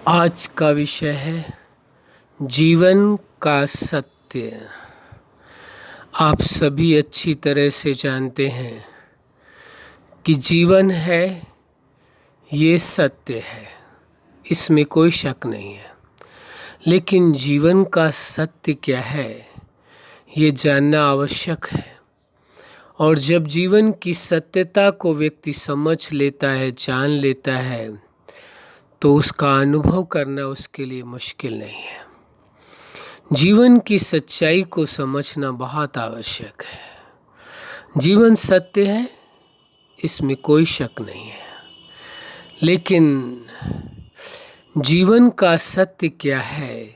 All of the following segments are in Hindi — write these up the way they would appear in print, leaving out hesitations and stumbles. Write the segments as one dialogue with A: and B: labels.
A: आज का विषय है जीवन का सत्य। आप सभी अच्छी तरह से जानते हैं कि जीवन है, ये सत्य है, इसमें कोई शक नहीं है। लेकिन जीवन का सत्य क्या है, ये जानना आवश्यक है। और जब जीवन की सत्यता को व्यक्ति समझ लेता है, जान लेता है, तो उसका अनुभव करना उसके लिए मुश्किल नहीं है। जीवन की सच्चाई को समझना बहुत आवश्यक है। जीवन सत्य है, इसमें कोई शक नहीं है। लेकिन जीवन का सत्य क्या है,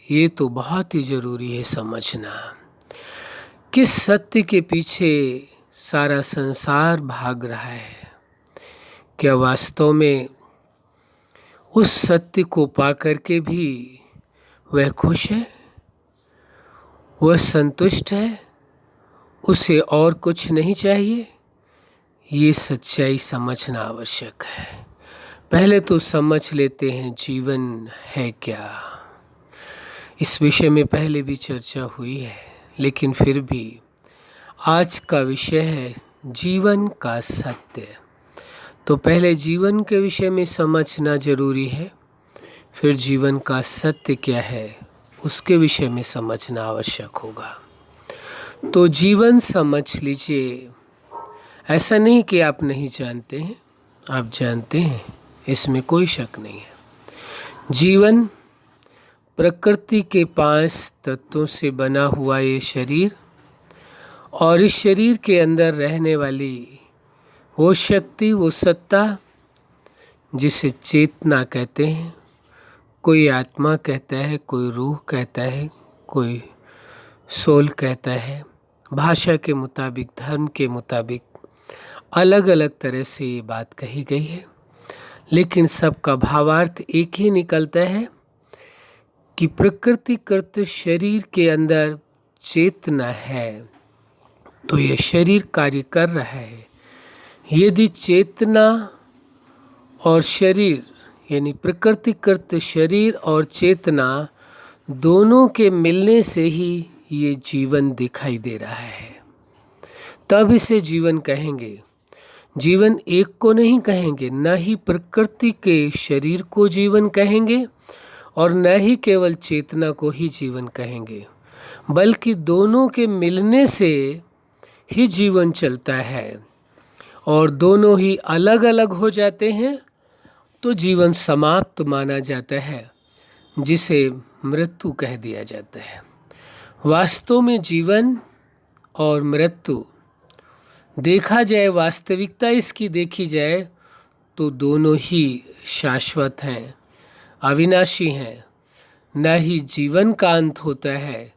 A: ये तो बहुत ही ज़रूरी है समझना। किस सत्य के पीछे सारा संसार भाग रहा है? क्या वास्तव में उस सत्य को पाकर के भी वह खुश है, वह संतुष्ट है, उसे और कुछ नहीं चाहिए? ये सच्चाई समझना आवश्यक है। पहले तो समझ लेते हैं जीवन है क्या। इस विषय में पहले भी चर्चा हुई है, लेकिन फिर भी आज का विषय है जीवन का सत्य। तो पहले जीवन के विषय में समझना जरूरी है, फिर जीवन का सत्य क्या है उसके विषय में समझना आवश्यक होगा। तो जीवन समझ लीजिए। ऐसा नहीं कि आप नहीं जानते हैं, आप जानते हैं, इसमें कोई शक नहीं है। जीवन प्रकृति के 5 तत्वों से बना हुआ ये शरीर, और इस शरीर के अंदर रहने वाली वो शक्ति, वो सत्ता जिसे चेतना कहते हैं। कोई आत्मा कहता है, कोई रूह कहता है, कोई सोल कहता है। भाषा के मुताबिक, धर्म के मुताबिक अलग अलग तरह से ये बात कही गई है, लेकिन सबका भावार्थ एक ही निकलता है कि प्रकृतिकृत शरीर के अंदर चेतना है, तो ये शरीर कार्य कर रहा है। यदि चेतना और शरीर यानी प्रकृतिकृत शरीर और चेतना दोनों के मिलने से ही ये जीवन दिखाई दे रहा है, तब इसे जीवन कहेंगे। जीवन एक को नहीं कहेंगे, न ही प्रकृति के शरीर को जीवन कहेंगे और न ही केवल चेतना को ही जीवन कहेंगे, बल्कि दोनों के मिलने से ही जीवन चलता है। और दोनों ही अलग अलग हो जाते हैं तो जीवन समाप्त माना जाता है, जिसे मृत्यु कह दिया जाता है। वास्तव में जीवन और मृत्यु देखा जाए, वास्तविकता इसकी देखी जाए तो दोनों ही शाश्वत हैं, अविनाशी हैं। न ही जीवन का अंत होता है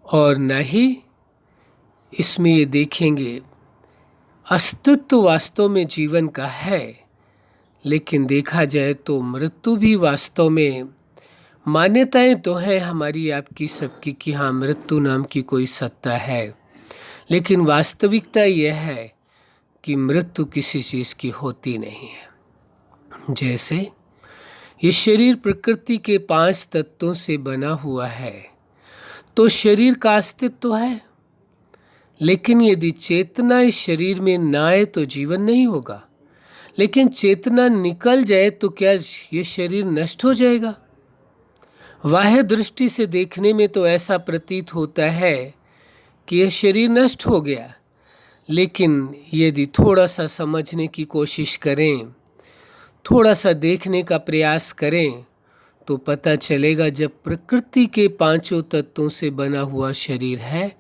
A: और न ही इसमें ये देखेंगे अस्तित्व वास्तव में जीवन का है। लेकिन देखा जाए तो मृत्यु भी वास्तव में, मान्यताएं तो हैं हमारी आपकी सबकी कि हाँ मृत्यु नाम की कोई सत्ता है, लेकिन वास्तविकता यह है कि मृत्यु किसी चीज़ की होती नहीं है। जैसे ये शरीर प्रकृति के 5 तत्वों से बना हुआ है, तो शरीर का अस्तित्व है, लेकिन यदि चेतना इस शरीर में ना आए तो जीवन नहीं होगा। लेकिन चेतना निकल जाए तो क्या ये शरीर नष्ट हो जाएगा? बाह्य दृष्टि से देखने में तो ऐसा प्रतीत होता है कि यह शरीर नष्ट हो गया, लेकिन यदि थोड़ा सा समझने की कोशिश करें, थोड़ा सा देखने का प्रयास करें, तो पता चलेगा जब प्रकृति के 5 तत्वों से बना हुआ शरीर है,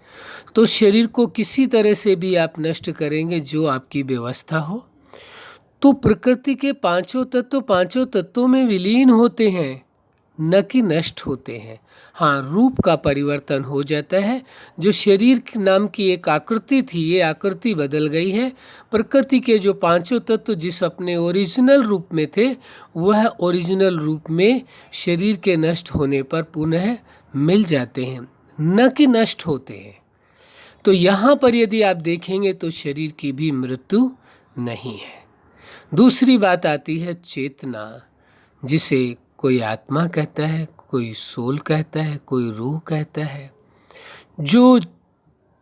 A: तो शरीर को किसी तरह से भी आप नष्ट करेंगे, जो आपकी व्यवस्था हो, तो प्रकृति के 5 तत्वों में विलीन होते हैं, न कि नष्ट होते हैं। हाँ, रूप का परिवर्तन हो जाता है। जो शरीर नाम की एक आकृति थी, ये आकृति बदल गई है। प्रकृति के जो 5 तत्व जिस अपने ओरिजिनल रूप में थे, वह ओरिजिनल रूप में शरीर के नष्ट होने पर पुनः मिल जाते हैं, न कि नष्ट होते हैं। तो यहाँ पर यदि आप देखेंगे तो शरीर की भी मृत्यु नहीं है। दूसरी बात आती है चेतना, जिसे कोई आत्मा कहता है, कोई सोल कहता है, कोई रूह कहता है, जो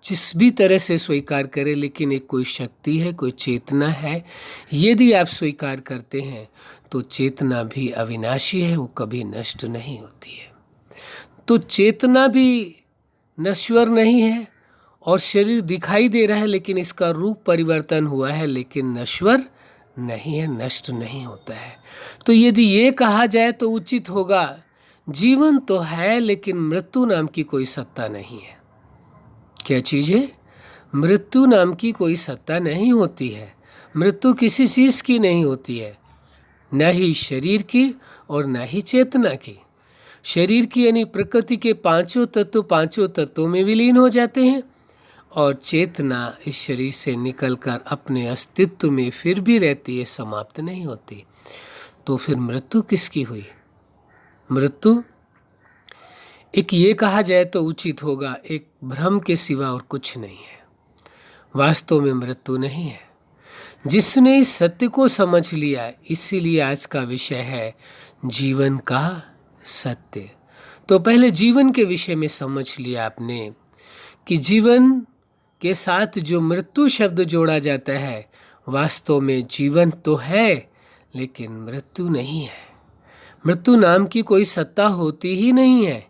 A: जिस भी तरह से स्वीकार करे, लेकिन एक कोई शक्ति है, कोई चेतना है। यदि आप स्वीकार करते हैं तो चेतना भी अविनाशी है, वो कभी नष्ट नहीं होती है। तो चेतना भी नश्वर नहीं है, और शरीर दिखाई दे रहा है लेकिन इसका रूप परिवर्तन हुआ है, लेकिन नश्वर नहीं है, नष्ट नहीं होता है। तो यदि ये कहा जाए तो उचित होगा, जीवन तो है लेकिन मृत्यु नाम की कोई सत्ता नहीं है। क्या चीज़ है? मृत्यु नाम की कोई सत्ता नहीं होती है। मृत्यु किसी चीज़ की नहीं होती है, न ही शरीर की और न ही चेतना की। शरीर की यानी प्रकृति के पांचों तत्वों में विलीन हो जाते हैं, और चेतना इस शरीर से निकलकर अपने अस्तित्व में फिर भी रहती है, समाप्त नहीं होती। तो फिर मृत्यु किसकी हुई? मृत्यु एक ये कहा जाए तो उचित होगा, एक भ्रम के सिवा और कुछ नहीं है। वास्तव में मृत्यु नहीं है। जिसने इस सत्य को समझ लिया, इसीलिए आज का विषय है जीवन का सत्य। तो पहले जीवन के विषय में समझ लिया आपने कि जीवन के साथ जो मृत्यु शब्द जोड़ा जाता है, वास्तव में जीवन तो है लेकिन मृत्यु नहीं है। मृत्यु नाम की कोई सत्ता होती ही नहीं है।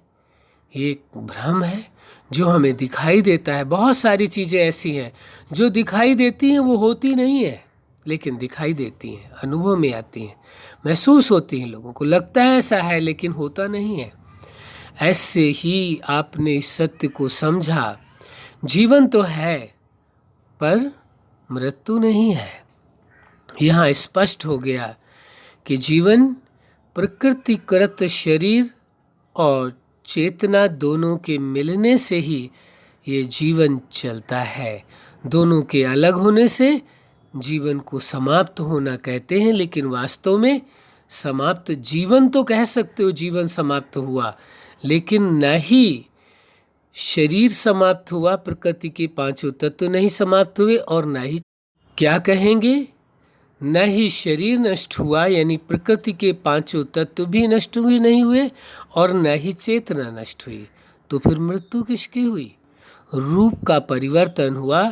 A: एक भ्रम है जो हमें दिखाई देता है। बहुत सारी चीज़ें ऐसी हैं जो दिखाई देती हैं, वो होती नहीं है लेकिन दिखाई देती हैं, अनुभव में आती हैं, महसूस होती हैं, लोगों को लगता है ऐसा है लेकिन होता नहीं है। ऐसे ही आपने इस सत्य को समझा, जीवन तो है पर मृत्यु नहीं है। यहाँ स्पष्ट हो गया कि जीवन प्रकृतिकृत शरीर और चेतना दोनों के मिलने से ही ये जीवन चलता है। दोनों के अलग होने से जीवन को समाप्त होना कहते हैं, लेकिन वास्तव में समाप्त जीवन तो कह सकते हो, जीवन समाप्त हुआ, लेकिन न ही शरीर समाप्त हुआ, प्रकृति के पांचों तत्व नहीं समाप्त हुए, और न ही क्या कहेंगे, न ही शरीर नष्ट हुआ, यानी प्रकृति के पांचों तत्व भी नष्ट हुए नहीं हुए, और न ही चेतना नष्ट हुई। तो फिर मृत्यु किसकी हुई? रूप का परिवर्तन हुआ।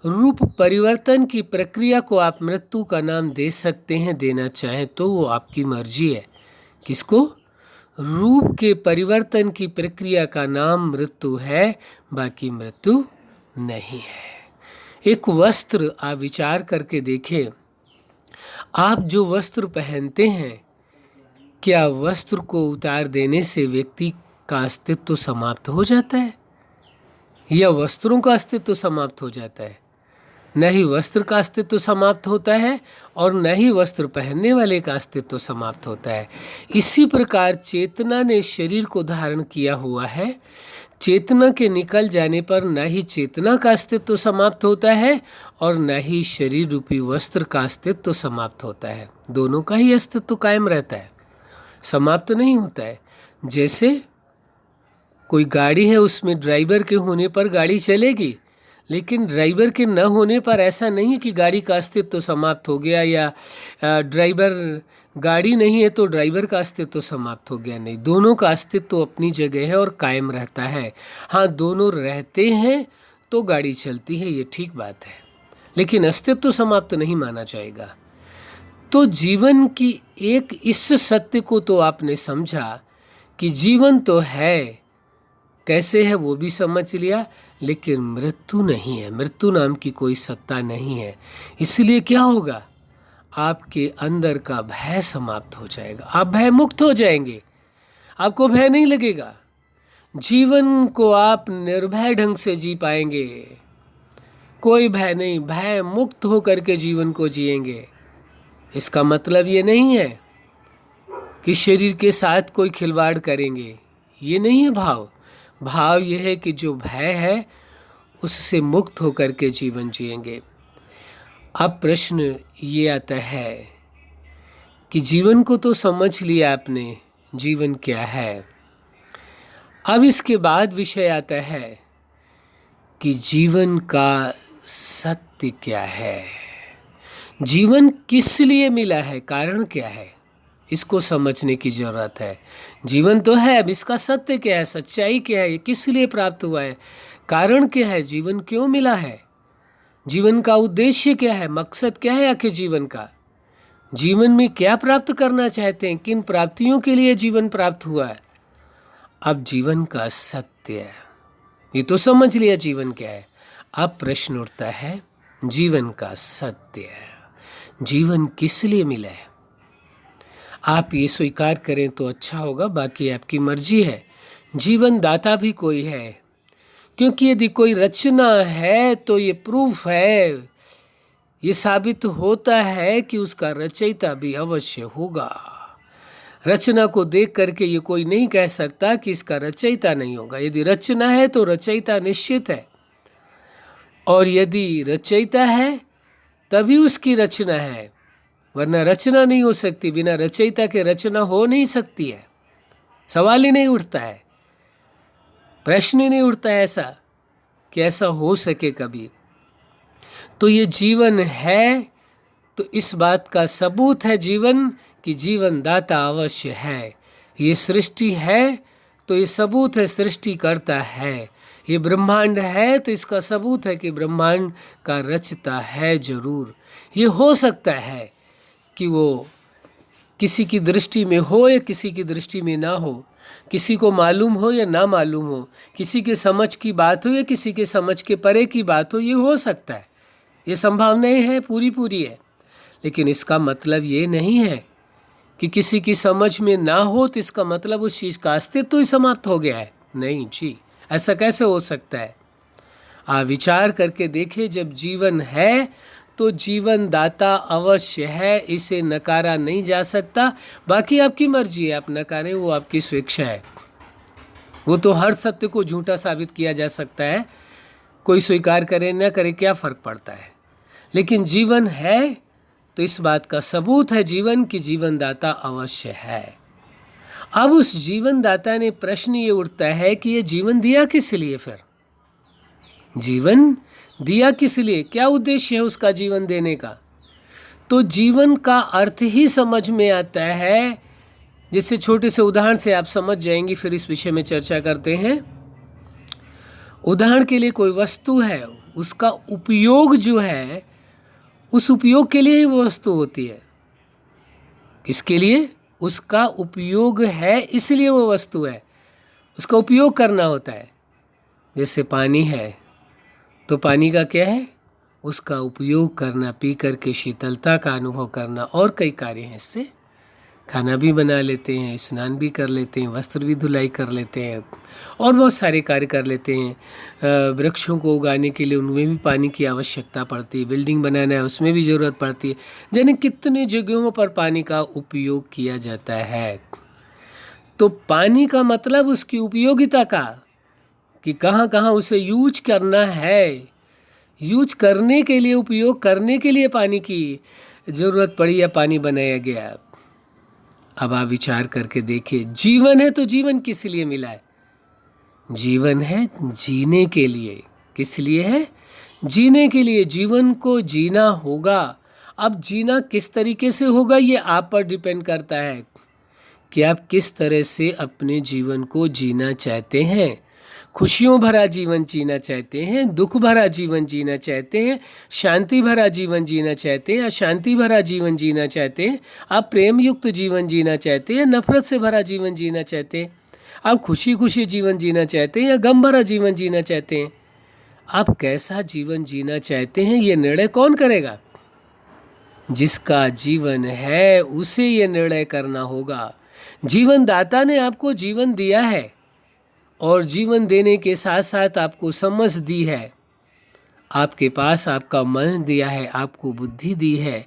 A: रूप परिवर्तन की प्रक्रिया को आप मृत्यु का नाम दे सकते हैं, देना चाहें तो वो आपकी मर्जी है। किसको? रूप के परिवर्तन की प्रक्रिया का नाम मृत्यु है, बाकी मृत्यु नहीं है। एक वस्त्र आप विचार करके देखें, आप जो वस्त्र पहनते हैं, क्या वस्त्र को उतार देने से व्यक्ति का अस्तित्व समाप्त हो जाता है, या वस्त्रों का अस्तित्व समाप्त हो जाता है? न ही वस्त्र का अस्तित्व समाप्त होता है और न ही वस्त्र पहनने वाले का अस्तित्व समाप्त होता है। इसी प्रकार चेतना ने शरीर को धारण किया हुआ है। चेतना के निकल जाने पर न ही चेतना का अस्तित्व समाप्त होता है और न ही शरीर रूपी वस्त्र का अस्तित्व समाप्त होता है। दोनों का ही अस्तित्व कायम रहता है, समाप्त नहीं होता है। जैसे कोई गाड़ी है, उसमें ड्राइवर के होने पर गाड़ी चलेगी, लेकिन ड्राइवर के न होने पर ऐसा नहीं है कि गाड़ी का अस्तित्व समाप्त हो गया, या ड्राइवर गाड़ी नहीं है तो ड्राइवर का अस्तित्व समाप्त हो गया। नहीं, दोनों का अस्तित्व अपनी जगह है और कायम रहता है। हाँ, दोनों रहते हैं तो गाड़ी चलती है, ये ठीक बात है, लेकिन अस्तित्व समाप्त नहीं माना जाएगा। तो जीवन की एक इस सत्य को तो आपने समझा कि जीवन तो है, कैसे है वो भी समझ लिया, लेकिन मृत्यु नहीं है। मृत्यु नाम की कोई सत्ता नहीं है। इसलिए क्या होगा? आपके अंदर का भय समाप्त हो जाएगा, आप भय मुक्त हो जाएंगे, आपको भय नहीं लगेगा। जीवन को आप निर्भय ढंग से जी पाएंगे, कोई भय नहीं, भय मुक्त होकर के जीवन को जिएंगे। इसका मतलब ये नहीं है कि शरीर के साथ कोई खिलवाड़ करेंगे, ये नहीं है भाव। भाव यह है कि जो भय है उससे मुक्त होकर के जीवन जिएंगे। अब प्रश्न ये आता है कि जीवन को तो समझ लिया आपने, जीवन क्या है। अब इसके बाद विषय आता है कि जीवन का सत्य क्या है, जीवन किस लिए मिला है, कारण क्या है। इसको समझने की ज़रूरत है। जीवन तो है, अब इसका सत्य क्या है, सच्चाई क्या है, ये किस लिए प्राप्त हुआ है, कारण क्या है, जीवन क्यों मिला है, जीवन का उद्देश्य क्या है, मकसद क्या है आखिर जीवन का, जीवन में क्या प्राप्त करना चाहते हैं, किन प्राप्तियों के लिए जीवन प्राप्त हुआ है। अब जीवन का सत्य है, ये तो समझ लिया जीवन क्या है। अब प्रश्न उठता है जीवन का सत्य है, जीवन किस लिए मिला है। आप ये स्वीकार करें तो अच्छा होगा, बाकी आपकी मर्जी है। जीवन दाता भी कोई है, क्योंकि यदि कोई रचना है तो ये प्रूफ है, ये साबित होता है कि उसका रचयिता भी अवश्य होगा। रचना को देख करके ये कोई नहीं कह सकता कि इसका रचयिता नहीं होगा। यदि रचना है तो रचयिता निश्चित है, और यदि रचयिता है तभी उसकी रचना है, वरना रचना नहीं हो सकती। बिना रचयिता के रचना हो नहीं सकती है। सवाल ही नहीं उठता है, प्रश्न ही नहीं उठता है ऐसा कि ऐसा हो सके कभी। तो ये जीवन है तो इस बात का सबूत है जीवन कि जीवन दाता अवश्य है। ये सृष्टि है तो ये सबूत है सृष्टि करता है। ये ब्रह्मांड है तो इसका सबूत है कि ब्रह्मांड का रचता है जरूर। ये हो सकता है कि वो किसी की दृष्टि में हो या किसी की दृष्टि में ना हो, किसी को मालूम हो या ना मालूम हो, किसी के समझ की बात हो या किसी के समझ के परे की बात हो, ये हो सकता है, ये संभावनाएं है, पूरी है। लेकिन इसका मतलब ये नहीं है कि किसी की समझ में ना हो तो इसका मतलब उस चीज़ का अस्तित्व ही समाप्त हो गया है। नहीं जी, ऐसा कैसे हो सकता है। आप विचार करके देखिए, जब जीवन है तो जीवन दाता अवश्य है, इसे नकारा नहीं जा सकता। बाकी आपकी मर्जी है, आप नकारें, वो आपकी स्वेच्छा है। वो तो हर सत्य को झूठा साबित किया जा सकता है, कोई स्वीकार करे न करे क्या फ़र्क पड़ता है। लेकिन जीवन है तो इस बात का सबूत है जीवन की जीवन दाता अवश्य है। अब उस जीवन दाता ने प्रश्न ये उठता है कि ये जीवन दिया किस लिए, फिर जीवन दिया किस लिए, क्या उद्देश्य है उसका जीवन देने का। तो जीवन का अर्थ ही समझ में आता है। जैसे छोटे से उदाहरण से आप समझ जाएंगी, फिर इस विषय में चर्चा करते हैं। उदाहरण के लिए कोई वस्तु है, उसका उपयोग जो है, उस उपयोग के लिए ही वो वस्तु होती है। इसके लिए उसका उपयोग है, इसलिए वो वस्तु है, उसका उपयोग करना होता है। जैसे पानी है तो पानी का क्या है, उसका उपयोग करना, पी करके शीतलता का अनुभव करना, और कई कार्य हैं इससे। खाना भी बना लेते हैं, स्नान भी कर लेते हैं, वस्त्र भी धुलाई कर लेते हैं, और बहुत सारे कार्य कर लेते हैं। वृक्षों को उगाने के लिए उनमें भी पानी की आवश्यकता पड़ती है, बिल्डिंग बनाना है उसमें भी ज़रूरत पड़ती है। यानी कितने जगहों पर पानी का उपयोग किया जाता है। तो पानी का मतलब उसकी उपयोगिता का, कि कहाँ कहाँ उसे यूज करना है, यूज करने के लिए, उपयोग करने के लिए पानी की ज़रूरत पड़ी या पानी बनाया गया। अब आप विचार करके देखिए, जीवन है तो जीवन किस लिए मिला है। जीवन है जीने के लिए। किस लिए है, जीने के लिए। जीवन को जीना होगा। अब जीना किस तरीके से होगा ये आप पर डिपेंड करता है कि आप किस तरह से अपने जीवन को जीना चाहते हैं। खुशियों भरा जीवन जीना चाहते हैं, दुख भरा जीवन जीना चाहते हैं, शांति भरा जीवन जीना चाहते हैं, अशांति भरा जीवन जीना चाहते हैं, आप प्रेम युक्त जीवन जीना चाहते हैं, नफरत से भरा जीवन जीना चाहते हैं, आप खुशी खुशी जीवन जीना चाहते हैं या गम भरा जीवन जीना चाहते हैं। आप कैसा जीवन जीना चाहते हैं ये निर्णय कौन करेगा। जिसका जीवन है उसे ये निर्णय करना होगा। जीवन दाता ने आपको जीवन दिया है, और जीवन देने के साथ साथ आपको समझ दी है, आपके पास आपका मन दिया है, आपको बुद्धि दी है,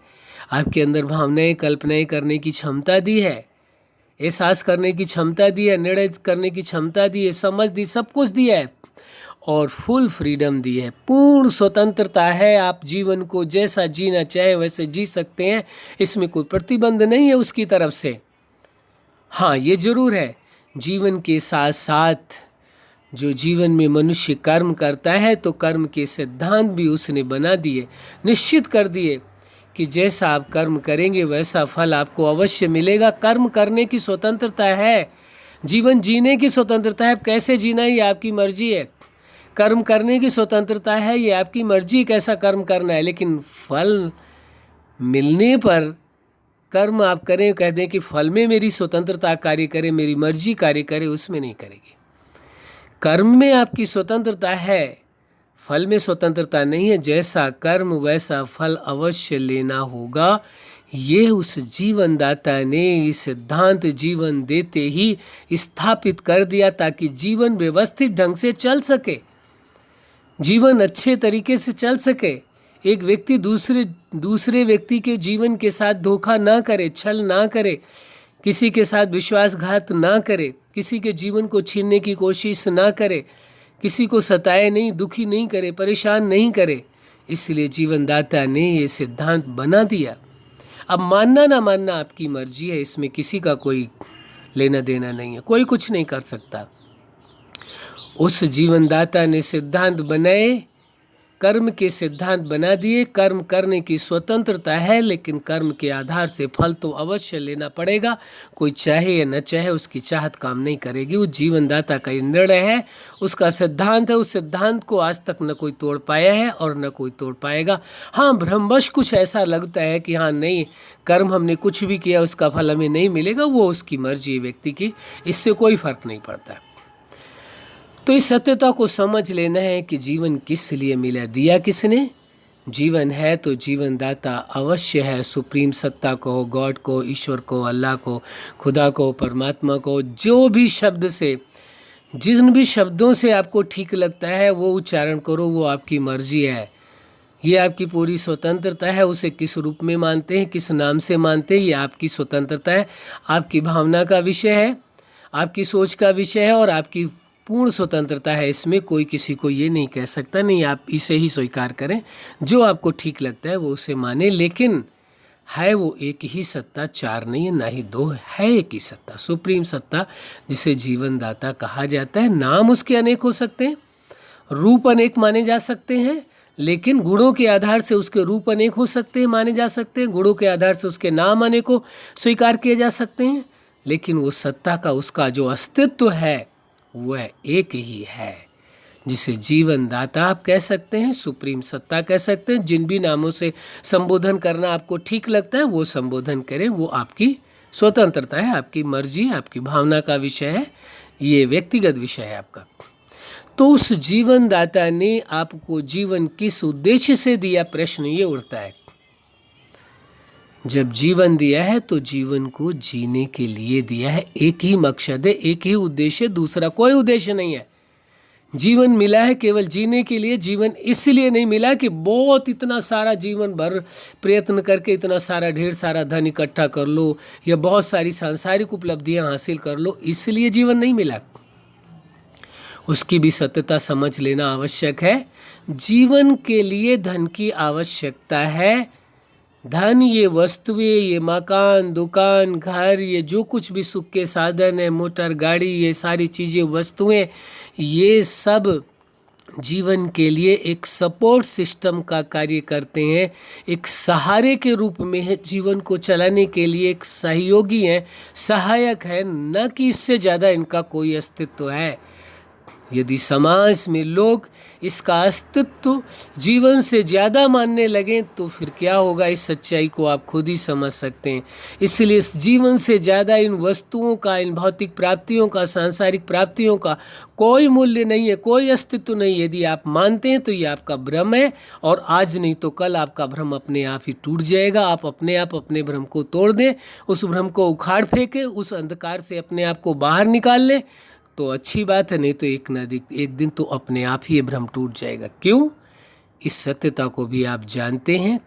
A: आपके अंदर भावनाएं कल्पनाएं करने की क्षमता दी है, एहसास करने की क्षमता दी है, निर्णय करने की क्षमता दी है, समझ दी, सब कुछ दिया है, और फुल फ्रीडम दी है, पूर्ण स्वतंत्रता है। आप जीवन को जैसा जीना चाहे वैसे जी सकते हैं, इसमें कोई प्रतिबंध नहीं है उसकी तरफ से। हाँ, ये जरूर है, जीवन के साथ साथ जो जीवन में मनुष्य कर्म करता है तो कर्म के सिद्धांत भी उसने बना दिए, निश्चित कर दिए कि जैसा आप कर्म करेंगे वैसा फल आपको अवश्य मिलेगा। कर्म करने की स्वतंत्रता है, जीवन जीने की स्वतंत्रता है, कैसे जीना ये आपकी मर्जी है। कर्म करने की स्वतंत्रता है, ये आपकी मर्जी कैसा कर्म करना है, लेकिन फल मिलने पर कर्म आप करें, कह दें कि फल में मेरी स्वतंत्रता कार्य करे, मेरी मर्जी कार्य करे, उसमें नहीं करेगी। कर्म में आपकी स्वतंत्रता है, फल में स्वतंत्रता नहीं है। जैसा कर्म वैसा फल अवश्य लेना होगा, ये उस जीवनदाता ने ये सिद्धांत जीवन देते ही स्थापित कर दिया, ताकि जीवन व्यवस्थित ढंग से चल सके, जीवन अच्छे तरीके से चल सके। एक व्यक्ति दूसरे व्यक्ति के जीवन के साथ धोखा ना करे, छल ना करे, किसी के साथ विश्वासघात ना करे, किसी के जीवन को छीनने की कोशिश ना करे, किसी को सताए नहीं, दुखी नहीं करे, परेशान नहीं करे। इसलिए जीवनदाता ने ये सिद्धांत बना दिया। अब मानना ना मानना आपकी मर्जी है, इसमें किसी का कोई लेना देना नहीं है, कोई कुछ नहीं कर सकता। उस जीवनदाता ने सिद्धांत बनाए, कर्म के सिद्धांत बना दिए। कर्म करने की स्वतंत्रता है, लेकिन कर्म के आधार से फल तो अवश्य लेना पड़ेगा। कोई चाहे या न चाहे, उसकी चाहत काम नहीं करेगी। उस जीवनदाता का निर्णय है, उसका सिद्धांत है। उस सिद्धांत को आज तक न कोई तोड़ पाया है और न कोई तोड़ पाएगा। हाँ, भ्रमवश कुछ ऐसा लगता है कि हाँ नहीं, कर्म हमने कुछ भी किया उसका फल हमें नहीं मिलेगा, वो उसकी मर्जी व्यक्ति की, इससे कोई फर्क नहीं पड़ता। तो इस सत्यता को समझ लेना है कि जीवन किस लिए मिला, दिया किसने। जीवन है तो जीवन दाता अवश्य है, सुप्रीम सत्ता को, गॉड को, ईश्वर को, अल्लाह को, खुदा को, परमात्मा को। जो भी शब्द से, जिन भी शब्दों से आपको ठीक लगता है वो उच्चारण करो, वो आपकी मर्जी है, ये आपकी पूरी स्वतंत्रता है। उसे किस रूप में मानते हैं, किस नाम से मानते हैं, ये आपकी स्वतंत्रता है, आपकी भावना का विषय है, आपकी सोच का विषय है और आपकी पूर्ण स्वतंत्रता है। इसमें कोई किसी को ये नहीं कह सकता नहीं आप इसे ही स्वीकार करें, जो आपको ठीक लगता है वो उसे माने। लेकिन है वो एक ही सत्ता, चार नहीं है, ना ही दो है, एक ही सत्ता, सुप्रीम सत्ता, जिसे जीवनदाता कहा जाता है। नाम उसके अनेक हो सकते हैं, रूप अनेक माने जा सकते हैं, लेकिन गुणों के आधार से उसके रूप अनेक हो सकते हैं, माने जा सकते हैं। गुणों के आधार से उसके नाम अनेकों स्वीकार किए जा सकते हैं, लेकिन वो सत्ता का, उसका जो अस्तित्व है वह एक ही है, जिसे जीवन दाता आप कह सकते हैं, सुप्रीम सत्ता कह सकते हैं। जिन भी नामों से संबोधन करना आपको ठीक लगता है वो संबोधन करें, वो आपकी स्वतंत्रता है, आपकी मर्जी, आपकी भावना का विषय है, ये व्यक्तिगत विषय है आपका। तो उस जीवन दाता ने आपको जीवन किस उद्देश्य से दिया, प्रश्न ये उठता है। जब जीवन दिया है तो जीवन को जीने के लिए दिया है, एक ही मकसद है, एक ही उद्देश्य, दूसरा कोई उद्देश्य नहीं है। जीवन मिला है केवल जीने के लिए। जीवन इसलिए नहीं मिला कि बहुत इतना सारा जीवन भर प्रयत्न करके इतना सारा ढेर सारा धन इकट्ठा कर लो या बहुत सारी सांसारिक उपलब्धियां हासिल कर लो, इसलिए जीवन नहीं मिला। उसकी भी सत्यता समझ लेना आवश्यक है। जीवन के लिए धन की आवश्यकता है। धन, ये वस्तुएं, ये मकान, दुकान, घर, ये जो कुछ भी सुख के साधन है, मोटर गाड़ी, ये सारी चीज़ें, वस्तुएं, ये सब जीवन के लिए एक सपोर्ट सिस्टम का कार्य करते हैं, एक सहारे के रूप में है, जीवन को चलाने के लिए एक सहयोगी है, सहायक है, न कि इससे ज़्यादा इनका कोई अस्तित्व है। यदि समाज में लोग इसका अस्तित्व जीवन से ज़्यादा मानने लगें तो फिर क्या होगा, इस सच्चाई को आप खुद ही समझ सकते हैं। इसलिए इस जीवन से ज़्यादा इन वस्तुओं का, इन भौतिक प्राप्तियों का, सांसारिक प्राप्तियों का कोई मूल्य नहीं है, कोई अस्तित्व नहीं। यदि आप मानते हैं तो ये आपका भ्रम है, और आज नहीं तो कल आपका भ्रम अपने आप ही टूट जाएगा। आप अपने भ्रम को तोड़ दें, उस भ्रम को उखाड़ फेंकें, उस अंधकार से अपने आप को बाहर निकाल लें तो अच्छी बात है, नहीं तो एक दिन तो अपने आप ही ये भ्रम टूट जाएगा। क्यों? इस सत्यता को भी आप जानते हैं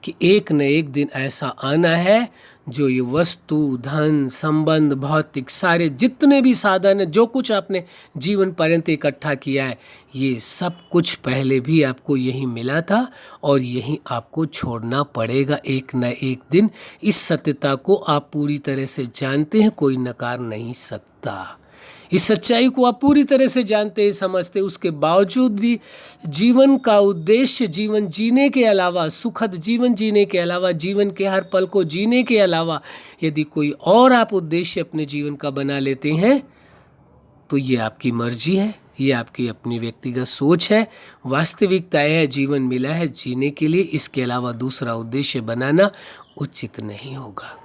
A: कि एक न एक दिन ऐसा आना है जो ये वस्तु, धन, संबंध, भौतिक सारे जितने भी साधन है, जो कुछ आपने जीवन पर्यंत इकट्ठा किया है, ये सब कुछ पहले भी आपको यही मिला था और यही आपको छोड़ना पड़ेगा एक न एक दिन। इस सत्यता को आप पूरी तरह से जानते हैं, कोई नकार नहीं सकता। इस सच्चाई को आप पूरी तरह से जानते हैं, समझते हैं, उसके बावजूद भी जीवन का उद्देश्य जीवन जीने के अलावा, सुखद जीवन जीने के अलावा, जीवन के हर पल को जीने के अलावा यदि कोई और आप उद्देश्य अपने जीवन का बना लेते हैं तो ये आपकी मर्जी है, ये आपकी अपनी व्यक्तिगत सोच है। वास्तविकता है जीवन मिला है जीने के लिए, इसके अलावा दूसरा उद्देश्य बनाना उचित नहीं होगा।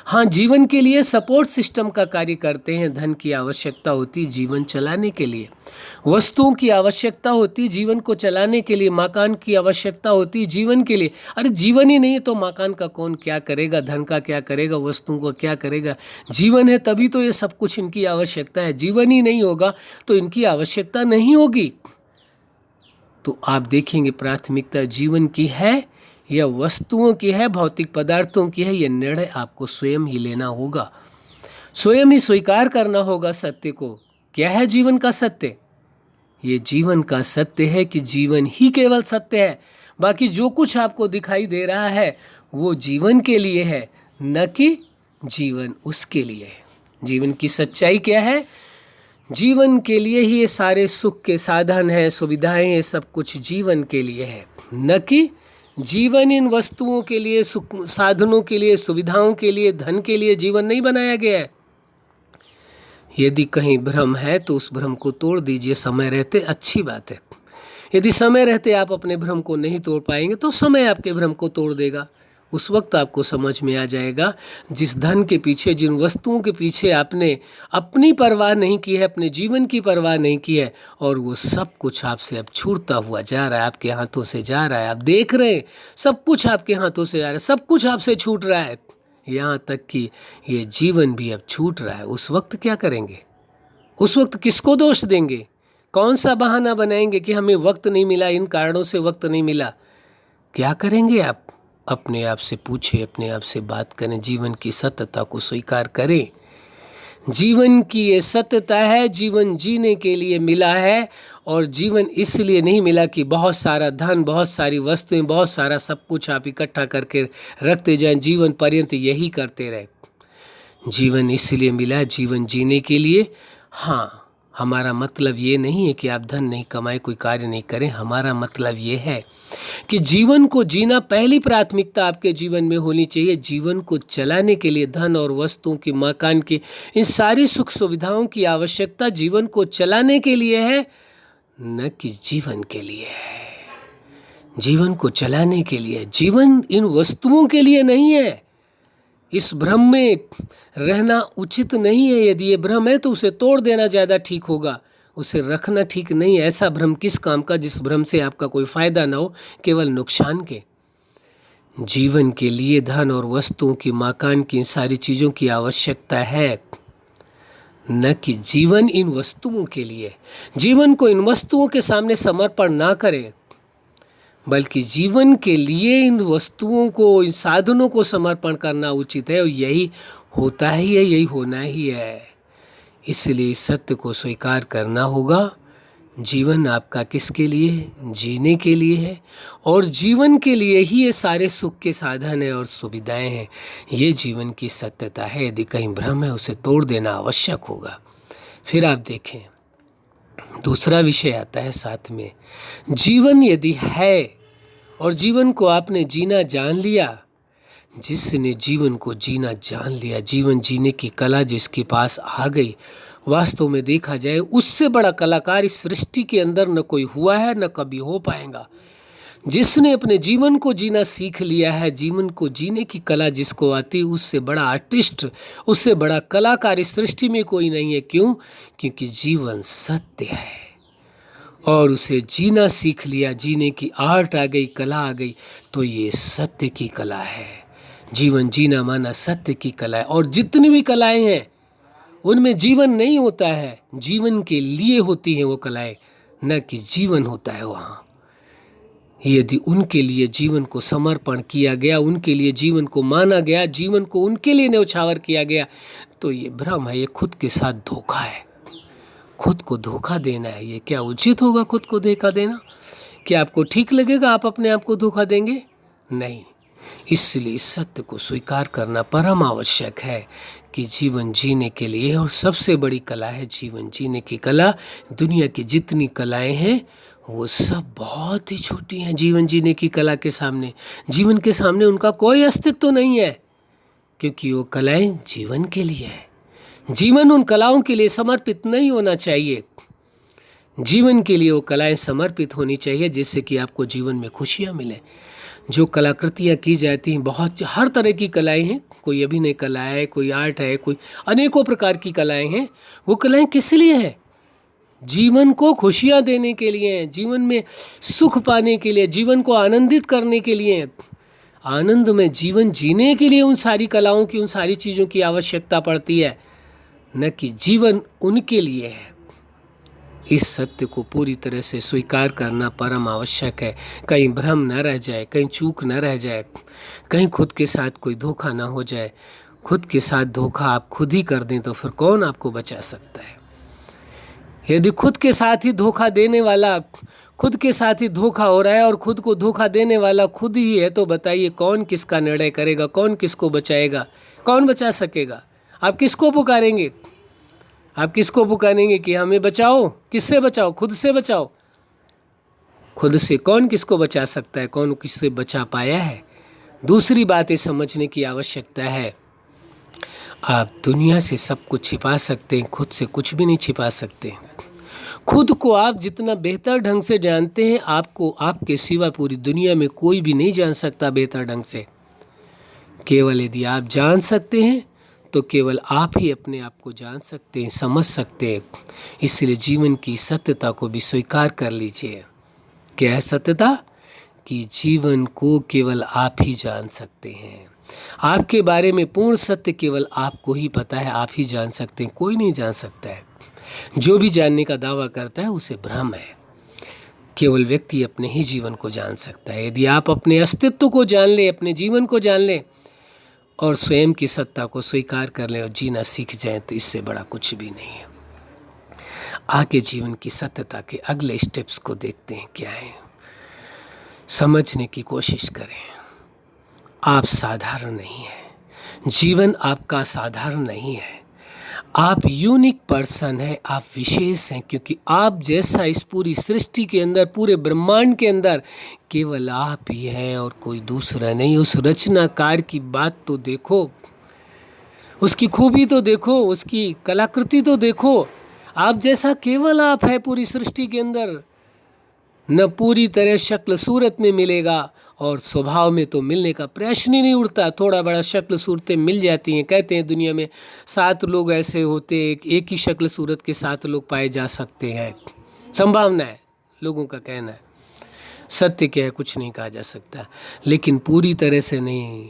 A: हाँ, जीवन के लिए सपोर्ट सिस्टम का कार्य करते हैं। धन की आवश्यकता होती जीवन चलाने के लिए, वस्तुओं की आवश्यकता होती जीवन को चलाने के लिए, मकान की आवश्यकता होती जीवन के लिए। अरे जीवन ही नहीं है तो मकान का कौन क्या करेगा, धन का क्या करेगा, वस्तुओं का क्या करेगा। जीवन है तभी तो ये सब कुछ इनकी आवश्यकता है। जीवन ही नहीं होगा तो इनकी आवश्यकता नहीं होगी। तो आप देखेंगे प्राथमिकता जीवन की है या वस्तुओं की है, भौतिक पदार्थों की है, यह निर्णय आपको स्वयं ही लेना होगा, स्वयं ही स्वीकार करना होगा सत्य को। क्या है जीवन का सत्य? ये जीवन का सत्य है कि जीवन ही केवल सत्य है। बाकी जो कुछ आपको दिखाई दे रहा है वो जीवन के लिए है, न कि जीवन उसके लिए है। जीवन की सच्चाई क्या है? जीवन के लिए ही ये सारे सुख के साधन हैं, सुविधाएं हैं, सब कुछ जीवन के लिए है, न कि जीवन इन वस्तुओं के लिए, सुख साधनों के लिए, सुविधाओं के लिए, धन के लिए जीवन नहीं बनाया गया है। यदि कहीं भ्रम है तो उस भ्रम को तोड़ दीजिए समय रहते, अच्छी बात है। यदि समय रहते आप अपने भ्रम को नहीं तोड़ पाएंगे तो समय आपके भ्रम को तोड़ देगा। उस वक्त आपको समझ में आ जाएगा जिस धन के पीछे, जिन वस्तुओं के पीछे आपने अपनी परवाह नहीं की है, अपने जीवन की परवाह नहीं की है, और वो सब कुछ आपसे अब छूटता हुआ जा रहा है, आपके हाथों से जा रहा है। आप देख रहे हैं सब कुछ आपके हाथों से जा रहा है, सब कुछ आपसे छूट रहा है, यहाँ तक कि ये जीवन भी अब छूट रहा है। उस वक्त क्या करेंगे? उस वक्त किसको दोष देंगे? कौन सा बहाना बनाएंगे कि हमें वक्त नहीं मिला, इन कारणों से वक्त नहीं मिला? क्या करेंगे आप? अपने आप से पूछे, अपने आप से बात करें, जीवन की सत्यता को स्वीकार करें। जीवन की ये सत्यता है, जीवन जीने के लिए मिला है, और जीवन इसलिए नहीं मिला कि बहुत सारा धन, बहुत सारी वस्तुएं, बहुत सारा सब कुछ आप इकट्ठा करके रखते जाएं, जीवन पर्यंत यही करते रहे। जीवन इसलिए मिला जीवन जीने के लिए। हाँ, हमारा मतलब ये नहीं है कि आप धन नहीं कमाएं, कोई कार्य नहीं करें। हमारा मतलब ये है कि जीवन को जीना पहली प्राथमिकता आपके जीवन में होनी चाहिए। जीवन को चलाने के लिए धन और वस्तुओं की, मकान की, इन सारी सुख सुविधाओं की आवश्यकता जीवन को चलाने के लिए है, न कि जीवन के लिए है। जीवन को चलाने के लिए, जीवन इन वस्तुओं के लिए नहीं है। इस भ्रम में रहना उचित नहीं है। यदि ये भ्रम है तो उसे तोड़ देना ज़्यादा ठीक होगा, उसे रखना ठीक नहीं है। ऐसा भ्रम किस काम का जिस भ्रम से आपका कोई फायदा ना हो, केवल नुकसान के। जीवन के लिए धन और वस्तुओं की, मकान की, इन सारी चीज़ों की आवश्यकता है, न कि जीवन इन वस्तुओं के लिए। जीवन को इन वस्तुओं के सामने समर्पण ना करें, बल्कि जीवन के लिए इन वस्तुओं को, इन साधनों को समर्पण करना उचित है। और यही होता ही है, यही होना ही है। इसलिए इस सत्य को स्वीकार करना होगा। जीवन आपका किसके लिए? जीने के लिए है, और जीवन के लिए ही ये सारे सुख के साधन है और सुविधाएं हैं। ये जीवन की सत्यता है। यदि कहीं भ्रम है उसे तोड़ देना आवश्यक होगा। फिर आप देखें, दूसरा विषय आता है साथ में। जीवन यदि है और जीवन को आपने जीना जान लिया, जिसने जीवन को जीना जान लिया, जीवन जीने की कला जिसके पास आ गई, वास्तव में देखा जाए उससे बड़ा कलाकार इस सृष्टि के अंदर न कोई हुआ है, न कभी हो पाएगा। जिसने अपने जीवन को जीना सीख लिया है, जीवन को जीने की कला जिसको आती, उससे बड़ा आर्टिस्ट, उससे बड़ा कलाकार इस सृष्टि में कोई नहीं है। क्यों? क्योंकि जीवन सत्य है और उसे जीना सीख लिया, जीने की आर्ट आ गई, कला आ गई, तो ये सत्य की कला है। जीवन जीना माना सत्य की कला है। और जितनी भी कलाएं हैं उनमें जीवन नहीं होता है, जीवन के लिए होती हैं वो कलाएं, न कि जीवन होता है वहाँ। यदि उनके लिए जीवन को समर्पण किया गया, उनके लिए जीवन को माना गया, जीवन को उनके लिए न्यौछावर किया गया, तो ये भ्रम है, ये खुद के साथ धोखा है। खुद को धोखा देना है। ये क्या उचित होगा खुद को धोखा देना? क्या आपको ठीक लगेगा आप अपने आप को धोखा देंगे? नहीं। इसलिए इस सत्य को स्वीकार करना परम आवश्यक है कि जीवन जीने के लिए, और सबसे बड़ी कला है जीवन जीने की कला। दुनिया की जितनी कलाएं हैं वो सब बहुत ही छोटी हैं जीवन जीने की कला के सामने। जीवन के सामने उनका कोई अस्तित्व नहीं है, क्योंकि वो कलाएं जीवन के लिए है। जीवन उन कलाओं के लिए समर्पित नहीं होना चाहिए। जीवन के लिए वो कलाएं समर्पित होनी चाहिए जिससे कि आपको जीवन में खुशियाँ मिले। जो कलाकृतियाँ की जाती हैं, बहुत हर तरह की कलाएं हैं, कोई अभिनय कला है, कोई आर्ट है, कोई अनेकों प्रकार की कलाएं हैं। वो कलाएं किस लिए हैं? जीवन को खुशियाँ देने के लिए हैं, जीवन में सुख पाने के लिए, जीवन को आनंदित करने के लिए। आनंद में जीवन जीने के लिए उन सारी कलाओं की, उन सारी चीज़ों की आवश्यकता पड़ती है, न कि जीवन उनके लिए है। इस सत्य को पूरी तरह से स्वीकार करना परम आवश्यक है। कहीं भ्रम न रह जाए, कहीं चूक न रह जाए, कहीं खुद के साथ कोई धोखा ना हो जाए। खुद के साथ धोखा आप खुद ही कर दें तो फिर कौन आपको बचा सकता है? यदि खुद के साथ ही धोखा देने वाला, खुद के साथ ही धोखा हो रहा है और खुद को धोखा देने वाला खुद ही है, तो बताइए कौन किसका निर्णय करेगा? कौन किसको बचाएगा? कौन बचा सकेगा? आप किसको पुकारेंगे? आप किसको पुकारेंगे कि हमें बचाओ? किससे बचाओ? खुद से बचाओ। खुद से कौन किसको बचा सकता है? कौन किससे बचा पाया है? दूसरी बात ये समझने की आवश्यकता है, आप दुनिया से सब कुछ छिपा सकते हैं, खुद से कुछ भी नहीं छिपा सकते। खुद को आप जितना बेहतर ढंग से जानते हैं, आपको आपके सिवा पूरी दुनिया में कोई भी नहीं जान सकता बेहतर ढंग से। केवल यदि आप जान सकते हैं तो केवल आप ही अपने आप को जान सकते हैं, समझ सकते हैं। इसलिए जीवन की सत्यता को भी स्वीकार कर लीजिए। क्या है सत्यता? कि जीवन को केवल आप ही जान सकते हैं। आपके बारे में पूर्ण सत्य केवल आपको ही पता है, आप ही जान सकते हैं, कोई नहीं जान सकता है। जो भी जानने का दावा करता है उसे भ्रम है। केवल व्यक्ति अपने ही जीवन को जान सकता है। यदि आप अपने अस्तित्व को जान लें, अपने जीवन को जान लें और स्वयं की सत्ता को स्वीकार कर लें और जीना सीख जाएं, तो इससे बड़ा कुछ भी नहीं है। आगे जीवन की सत्यता के अगले स्टेप्स को देखते हैं क्या है। समझने की कोशिश करें। आप साधारण नहीं हैं। जीवन आपका साधारण नहीं है। आप यूनिक पर्सन हैं, आप विशेष हैं, क्योंकि आप जैसा इस पूरी सृष्टि के अंदर, पूरे ब्रह्मांड के अंदर केवल आप ही हैं और कोई दूसरा नहीं। उस रचनाकार की बात तो देखो, उसकी खूबी तो देखो, उसकी कलाकृति तो देखो। आप जैसा केवल आप है पूरी सृष्टि के अंदर। न पूरी तरह शक्ल सूरत में मिलेगा और स्वभाव में तो मिलने का प्रश्न ही नहीं उठता। थोड़ा बड़ा शक्ल सूरतें मिल जाती हैं। कहते हैं दुनिया में 7 लोग ऐसे होते हैं, एक ही शक्ल सूरत के 7 लोग पाए जा सकते हैं। संभावना है, लोगों का कहना है। सत्य क्या है कुछ नहीं कहा जा सकता, लेकिन पूरी तरह से नहीं।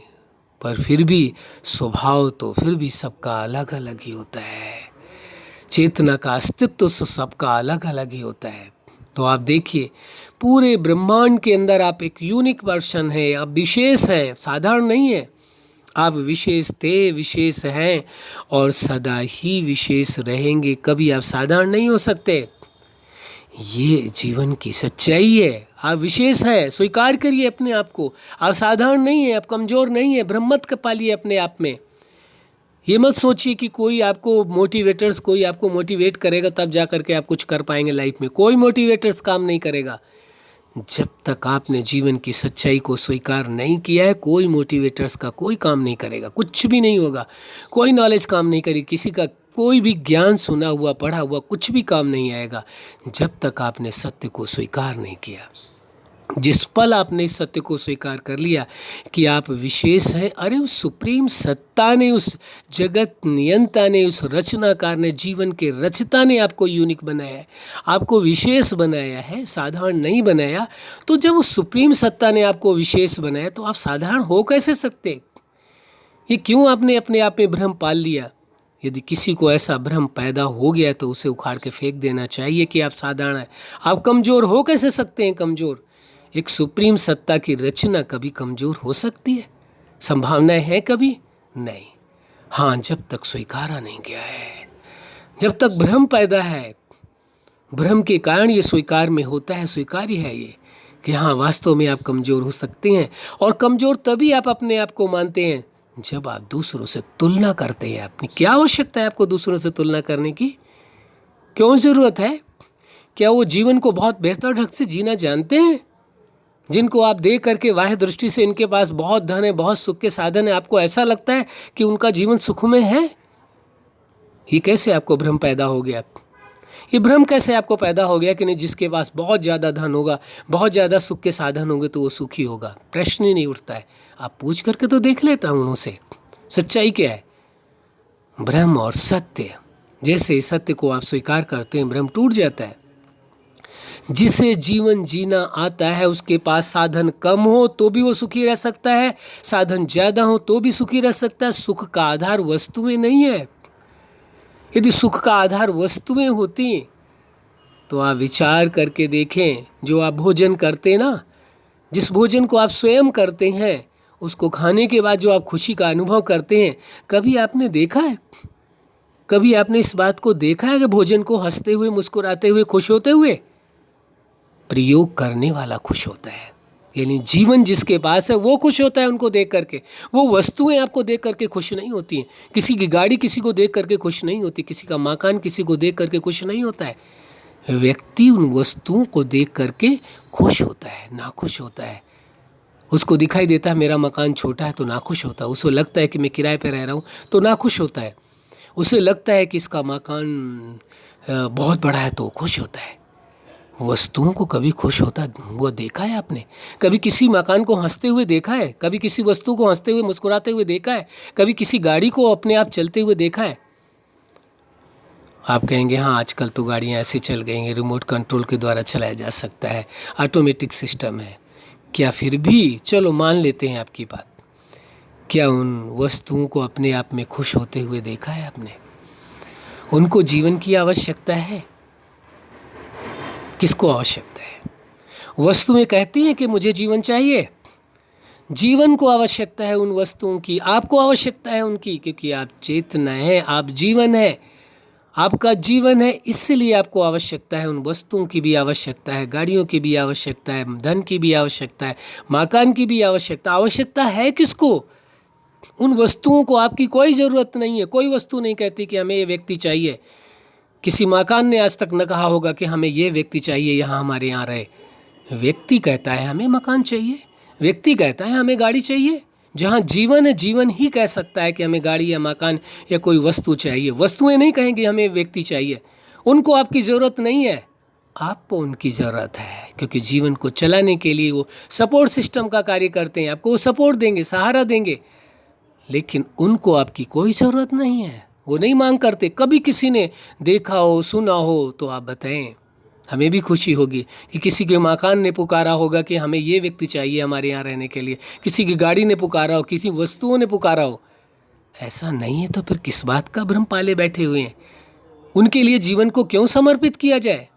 A: पर फिर भी स्वभाव तो फिर भी सबका अलग अलग ही होता है। चेतना का अस्तित्व तो सबका अलग अलग ही होता है। तो आप देखिए, पूरे ब्रह्मांड के अंदर आप एक यूनिक पर्सन हैं, आप विशेष हैं, साधारण नहीं है। आप विशेष थे, विशेष हैं और सदा ही विशेष रहेंगे। कभी आप साधारण नहीं हो सकते। ये जीवन की सच्चाई है। आप विशेष हैं, स्वीकार करिए अपने आप को। आप साधारण नहीं है, आप कमज़ोर नहीं है। भ्रम मत पालिए अपने आप में। ये मत सोचिए कि कोई आपको मोटिवेट करेगा तब जा करके आप कुछ कर पाएंगे लाइफ में। कोई मोटिवेटर्स काम नहीं करेगा। जब तक आपने जीवन की सच्चाई को स्वीकार नहीं किया है, कोई मोटिवेटर्स का कोई काम नहीं करेगा, कुछ भी नहीं होगा। कोई नॉलेज काम नहीं करेगी, किसी का कोई भी ज्ञान सुना हुआ, पढ़ा हुआ कुछ भी काम नहीं आएगा, जब तक आपने सत्य को स्वीकार नहीं किया। जिस पल आपने इस सत्य को स्वीकार कर लिया कि आप विशेष हैं, अरे उस सुप्रीम सत्ता ने, उस जगत नियंता ने, उस रचनाकार ने, जीवन के रचता ने आपको यूनिक बनाया है, आपको विशेष बनाया है, साधारण नहीं बनाया। तो जब उस सुप्रीम सत्ता ने आपको विशेष बनाया तो आप साधारण हो कैसे सकते? ये क्यों आपने अपने आप में भ्रम पाल लिया? यदि किसी को ऐसा भ्रम पैदा हो गया तो उसे उखाड़ के फेंक देना चाहिए कि आप साधारण हैं। आप कमज़ोर हो कैसे सकते हैं? कमज़ोर एक सुप्रीम सत्ता की रचना कभी कमज़ोर हो सकती है? संभावनाएं हैं कभी? नहीं। हाँ, जब तक स्वीकारा नहीं गया है, जब तक भ्रम पैदा है। भ्रम के कारण ये स्वीकार में होता है, स्वीकार्य है ये कि हाँ वास्तव में आप कमज़ोर हो सकते हैं। और कमज़ोर तभी आप अपने आप को मानते हैं जब आप दूसरों से तुलना करते हैं। अपनी क्या आवश्यकता है आपको दूसरों से तुलना करने की? क्यों ज़रूरत है? क्या वो जीवन को बहुत बेहतर ढंग से जीना जानते हैं? जिनको आप देख करके बाह्य दृष्टि से इनके पास बहुत धन है, बहुत सुख के साधन है, आपको ऐसा लगता है कि उनका जीवन सुखमय है? ये कैसे आपको भ्रम पैदा हो गया? ये भ्रम कैसे आपको पैदा हो गया कि नहीं जिसके पास बहुत ज़्यादा धन होगा, बहुत ज़्यादा सुख के साधन होंगे तो वो सुखी होगा? प्रश्न ही नहीं उठता है। आप पूछ करके तो देख लेता हूँ उनसे, सच्चाई क्या है? भ्रम और सत्य, जैसे सत्य को आप स्वीकार करते हैं भ्रम टूट जाता है। जिसे जीवन जीना आता है उसके पास साधन कम हो तो भी वो सुखी रह सकता है, साधन ज़्यादा हो तो भी सुखी रह सकता है। सुख का आधार वस्तुएं नहीं है। यदि सुख का आधार वस्तुएं होती तो आप विचार करके देखें, जो आप भोजन करते ना, जिस भोजन को आप स्वयं करते हैं, उसको खाने के बाद जो आप खुशी का अनुभव करते हैं, कभी आपने देखा है, कभी आपने इस बात को देखा है कि भोजन को हंसते हुए, मुस्कुराते हुए, खुश होते हुए? प्रयोग करने वाला खुश होता है। यानी जीवन जिसके पास है वो खुश होता है उनको देख करके। वो वस्तुएं आपको देख करके खुश नहीं होती हैं। किसी की गाड़ी किसी को देख करके खुश नहीं होती, किसी का मकान किसी को देख करके खुश नहीं होता है। व्यक्ति उन वस्तुओं को देख करके खुश होता है, नाखुश होता है। उसको दिखाई देता है मेरा मकान छोटा है तो नाखुश होता है। उसे लगता है कि मैं किराए पर रह रहा हूँ तो नाखुश होता है। उसे लगता है कि इसका मकान बहुत बड़ा है तो खुश होता है। वस्तुओं को कभी खुश होता वो देखा है आपने? कभी किसी मकान को हंसते हुए देखा है? कभी किसी वस्तु को हंसते हुए, मुस्कुराते हुए देखा है? कभी किसी गाड़ी को अपने आप चलते हुए देखा है? आप कहेंगे हाँ आजकल तो गाड़ियाँ ऐसे चल गई हैं, रिमोट कंट्रोल के द्वारा चलाया जा सकता है, ऑटोमेटिक सिस्टम है। क्या फिर भी, चलो मान लेते हैं आपकी बात, क्या उन वस्तुओं को अपने आप में खुश होते हुए देखा है आपने? उनको जीवन की आवश्यकता है? किसको आवश्यकता है? वस्तुएं कहती हैं कि मुझे जीवन चाहिए। जीवन को आवश्यकता है उन वस्तुओं की, आपको आवश्यकता है उनकी, क्योंकि आप चेतना है, आप जीवन है, आपका जीवन है, इसलिए आपको आवश्यकता है। उन वस्तुओं की भी आवश्यकता है, गाड़ियों की भी आवश्यकता है, धन की भी आवश्यकता है, मकान की भी आवश्यकता है। किसको? उन वस्तुओं को आपकी कोई ज़रूरत नहीं है। कोई वस्तु नहीं कहती कि हमें ये व्यक्ति चाहिए। किसी मकान ने आज तक न कहा होगा कि हमें ये व्यक्ति चाहिए यहाँ हमारे यहाँ रहे। व्यक्ति कहता है हमें मकान चाहिए, व्यक्ति कहता है हमें गाड़ी चाहिए। जहाँ जीवन है, जीवन ही कह सकता है कि हमें गाड़ी या मकान या कोई वस्तु चाहिए। वस्तुएं नहीं कहेंगी हमें व्यक्ति चाहिए। उनको आपकी ज़रूरत नहीं है, आपको उनकी ज़रूरत है, क्योंकि जीवन को चलाने के लिए वो सपोर्ट सिस्टम का कार्य करते हैं। आपको वो सपोर्ट देंगे, सहारा देंगे, लेकिन उनको आपकी कोई ज़रूरत नहीं है। वो नहीं मांग करते। कभी किसी ने देखा हो, सुना हो तो आप बताएं, हमें भी खुशी होगी कि किसी के मकान ने पुकारा होगा कि हमें ये व्यक्ति चाहिए हमारे यहाँ रहने के लिए, किसी की गाड़ी ने पुकारा हो, किसी वस्तुओं ने पुकारा हो। ऐसा नहीं है तो फिर किस बात का भ्रम पाले बैठे हुए हैं? उनके लिए जीवन को क्यों समर्पित किया जाए?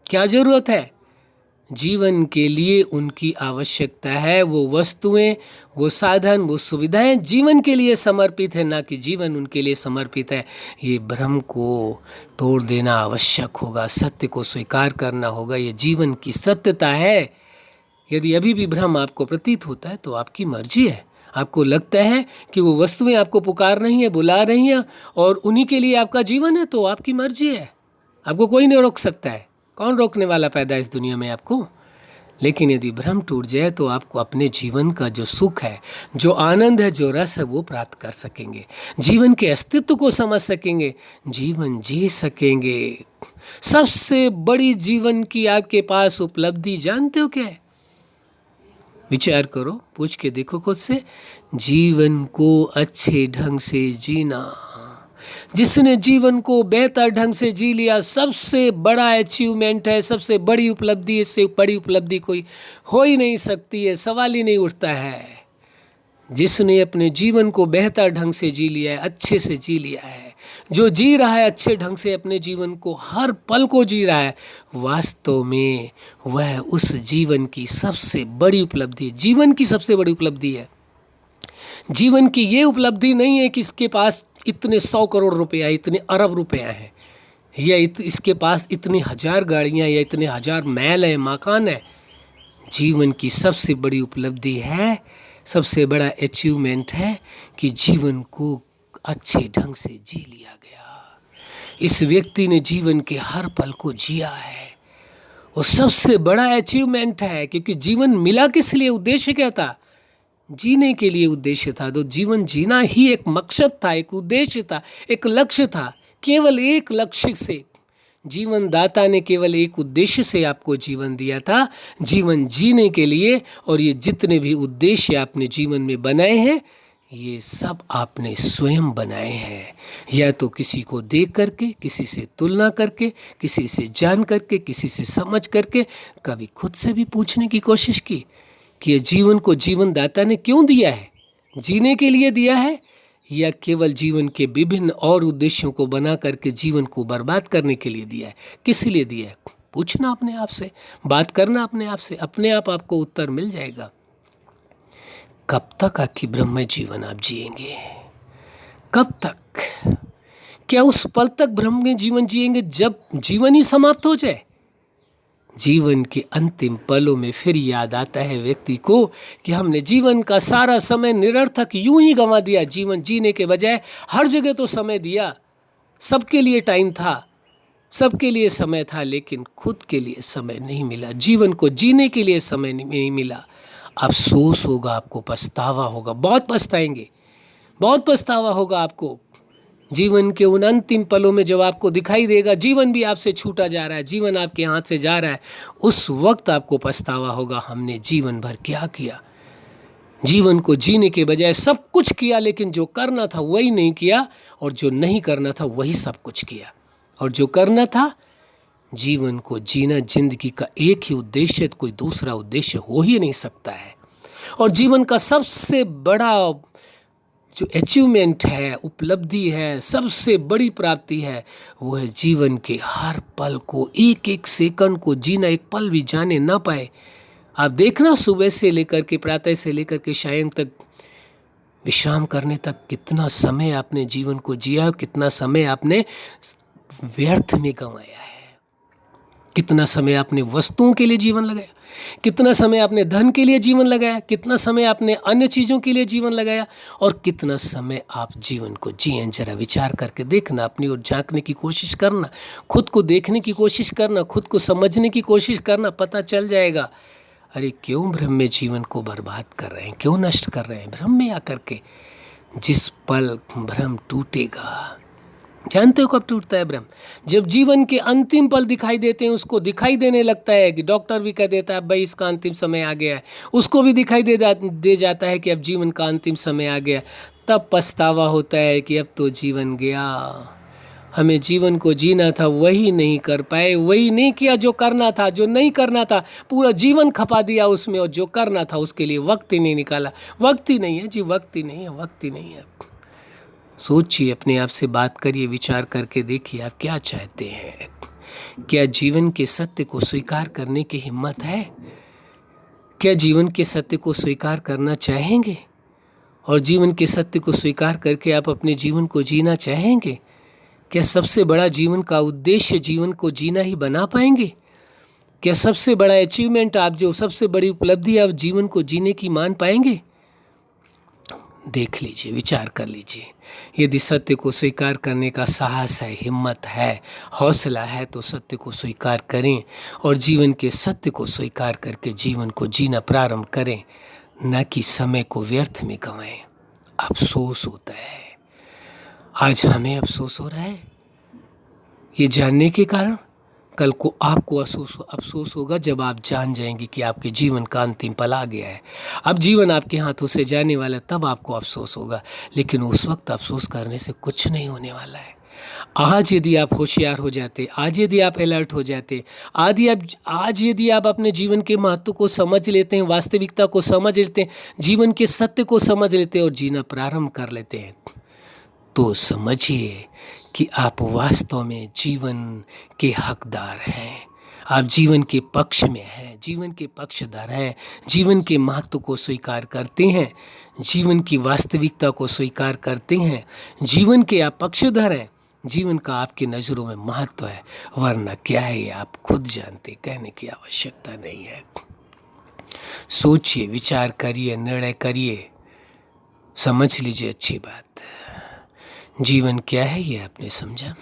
A: क्या ज़रूरत है? जीवन के लिए उनकी आवश्यकता है। वो वस्तुएं, वो साधन, वो सुविधाएं जीवन के लिए समर्पित है, ना कि जीवन उनके लिए समर्पित है। ये भ्रम को तोड़ देना आवश्यक होगा, सत्य को स्वीकार करना होगा। ये जीवन की सत्यता है। यदि अभी भी भ्रम आपको प्रतीत होता है तो आपकी मर्जी है। आपको लगता है कि वो वस्तुएं आपको पुकार रही हैं, बुला रही हैं और उन्हीं के लिए आपका जीवन है, तो आपकी मर्जी है। आपको कोई नहीं रोक सकता है। कौन रोकने वाला पैदा इस दुनिया में आपको? लेकिन यदि भ्रम टूट जाए तो आपको अपने जीवन का जो सुख है, जो आनंद है, जो रस है, वो प्राप्त कर सकेंगे। जीवन के अस्तित्व को समझ सकेंगे, जीवन जी सकेंगे। सबसे बड़ी जीवन की आपके पास उपलब्धि जानते हो क्या है? विचार करो, पूछ के देखो खुद से। जीवन को अच्छे ढंग से जीना। जिसने जीवन को बेहतर ढंग से जी लिया, सबसे बड़ा अचीवमेंट है, सबसे बड़ी उपलब्धि। इससे बड़ी उपलब्धि कोई हो ही नहीं सकती है, सवाल ही नहीं उठता है। जिसने अपने जीवन को बेहतर ढंग से जी लिया है, अच्छे से जी लिया है, जो जी रहा है अच्छे ढंग से अपने जीवन को, हर पल को जी रहा है, वास्तव में वह उस जीवन की सबसे बड़ी उपलब्धि, जीवन की सबसे बड़ी उपलब्धि है। जीवन की ये उपलब्धि नहीं है कि इसके पास इतने 100 करोड़ रुपया, इतने अरब रुपया है, या इसके पास इतनी 1000 गाड़ियाँ या इतने 1000 महल है, मकान है। जीवन की सबसे बड़ी उपलब्धि है, सबसे बड़ा अचीवमेंट है कि जीवन को अच्छे ढंग से जी लिया गया। इस व्यक्ति ने जीवन के हर पल को जिया है, वो सबसे बड़ा अचीवमेंट है। क्योंकि जीवन मिला किस लिए, उद्देश्य क्या था? जीने के लिए उद्देश्य था। तो जीवन जीना ही एक मकसद था, एक उद्देश्य था, एक लक्ष्य था। केवल एक लक्ष्य से जीवन दाता ने केवल एक उद्देश्य से आपको जीवन दिया था, जीवन जीने के लिए। और ये जितने भी उद्देश्य आपने जीवन में बनाए हैं, ये सब आपने स्वयं बनाए हैं। या तो किसी को देख करके, किसी से तुलना करके, किसी से जान करके, किसी से समझ करके, कभी खुद से भी पूछने की कोशिश की कि ये जीवन को जीवन दाता ने क्यों दिया है? जीने के लिए दिया है या केवल जीवन के विभिन्न और उद्देश्यों को बना करके जीवन को बर्बाद करने के लिए दिया है? किस लिए दिया है? पूछना अपने आप से, बात करना अपने आप से, अपने आप आपको उत्तर मिल जाएगा। कब तक आखिर ब्रह्म जीवन आप जिएंगे? कब तक? क्या उस पल तक ब्रह्म में जीवन जिएंगे जब जीवन ही समाप्त हो जाए? जीवन के अंतिम पलों में फिर याद आता है व्यक्ति को कि हमने जीवन का सारा समय निरर्थक यूं ही गंवा दिया। जीवन जीने के बजाय हर जगह तो समय दिया, सबके लिए टाइम था, सबके लिए समय था, लेकिन खुद के लिए समय नहीं मिला, जीवन को जीने के लिए समय नहीं मिला। अफसोस होगा आपको, पछतावा होगा, बहुत पछताएंगे, बहुत पछतावा होगा आपको। जीवन के उन अंतिम पलों में जब आपको दिखाई देगा जीवन भी आपसे छूटा जा रहा है, जीवन आपके हाथ से जा रहा है, उस वक्त आपको पछतावा होगा, हमने जीवन भर क्या किया। जीवन को जीने के बजाय सब कुछ किया, लेकिन जो करना था वही नहीं किया, और जो नहीं करना था वही सब कुछ किया। और जो करना था, जीवन को जीना, जिंदगी का एक ही उद्देश्य, कोई दूसरा उद्देश्य हो ही नहीं सकता है। और जीवन का सबसे बड़ा जो अचीवमेंट है, उपलब्धि है, सबसे बड़ी प्राप्ति है, वो है जीवन के हर पल को, एक एक सेकंड को जीना, एक पल भी जाने ना पाए। आप देखना, सुबह से लेकर के, प्रातः से लेकर के सायं तक, विश्राम करने तक, कितना समय आपने जीवन को जिया, कितना समय आपने व्यर्थ में गंवाया है। कितना समय आपने वस्तुओं के लिए जीवन लगाया, कितना समय आपने धन के लिए जीवन लगाया, कितना समय आपने अन्य चीज़ों के लिए जीवन लगाया, और कितना समय आप जीवन को जिए। जरा विचार करके देखना, अपनी ओर झांकने की कोशिश करना, खुद को देखने की कोशिश करना, खुद को समझने की कोशिश करना, पता चल जाएगा अरे क्यों ब्रह्म में जीवन को बर्बाद कर रहे हैं, क्यों नष्ट कर रहे हैं। ब्रह्म में आकर के जिस पल भ्रम टूटेगा, जानते हो कब टूटता है ब्रह्म? जब जीवन के अंतिम पल दिखाई देते हैं, उसको दिखाई देने लगता है कि डॉक्टर भी कह देता है भाई इसका अंतिम समय आ गया है, उसको भी दिखाई दे जाता है कि अब जीवन का अंतिम समय आ गया। तब पछतावा होता है कि अब तो जीवन गया, हमें जीवन को जीना था वही नहीं कर पाए, वही नहीं किया जो करना था, जो नहीं करना था पूरा जीवन खपा दिया उसमें, और जो करना था उसके लिए वक्त ही नहीं निकाला। वक्त ही नहीं है जी, वक्त ही नहीं है, वक्त ही नहीं है। सोचिए, अपने आप से बात करिए, विचार करके देखिए आप क्या चाहते हैं। क्या जीवन के सत्य को स्वीकार करने की हिम्मत है? क्या जीवन के सत्य को स्वीकार करना चाहेंगे? और जीवन के सत्य को स्वीकार करके आप अपने जीवन को जीना चाहेंगे? क्या सबसे बड़ा जीवन का उद्देश्य जीवन को जीना ही बना पाएंगे? क्या सबसे बड़ा अचीवमेंट, आप जो सबसे बड़ी उपलब्धि आप जीवन को जीने की मान पाएंगे? देख लीजिए, विचार कर लीजिए। यदि सत्य को स्वीकार करने का साहस है, हिम्मत है, हौसला है, तो सत्य को स्वीकार करें और जीवन के सत्य को स्वीकार करके जीवन को जीना प्रारंभ करें, न कि समय को व्यर्थ में गंवाएं। अफसोस होता है, आज हमें अफसोस हो रहा है ये जानने के कारण, कल को आपको अफसोस होगा जब आप जान जाएंगे कि आपके जीवन का अंतिम पल आ गया है। अब जीवन आपके हाथों से जाने वाला, तब आपको अफसोस होगा, लेकिन उस वक्त अफसोस करने से कुछ नहीं होने वाला है। आज यदि आप होशियार हो जाते, आज यदि आप अलर्ट हो जाते, आज यदि आप अपने जीवन के महत्व को समझ लेते हैं, वास्तविकता को समझ लेते हैं, जीवन के सत्य को समझ लेते हैं और जीना प्रारंभ कर लेते हैं, तो समझिए कि आप वास्तव में जीवन के हकदार हैं। आप जीवन के पक्ष में हैं, जीवन के पक्षधर हैं, जीवन के महत्व को स्वीकार करते हैं, जीवन की वास्तविकता को स्वीकार करते हैं, जीवन के आप पक्षधर हैं, जीवन का आपकी नज़रों में महत्व है। वरना क्या है ये आप खुद जानते, कहने की आवश्यकता नहीं है। सोचिए, विचार करिए, निर्णय करिए, समझ लीजिए अच्छी बात। जीवन क्या है ये आपने समझा?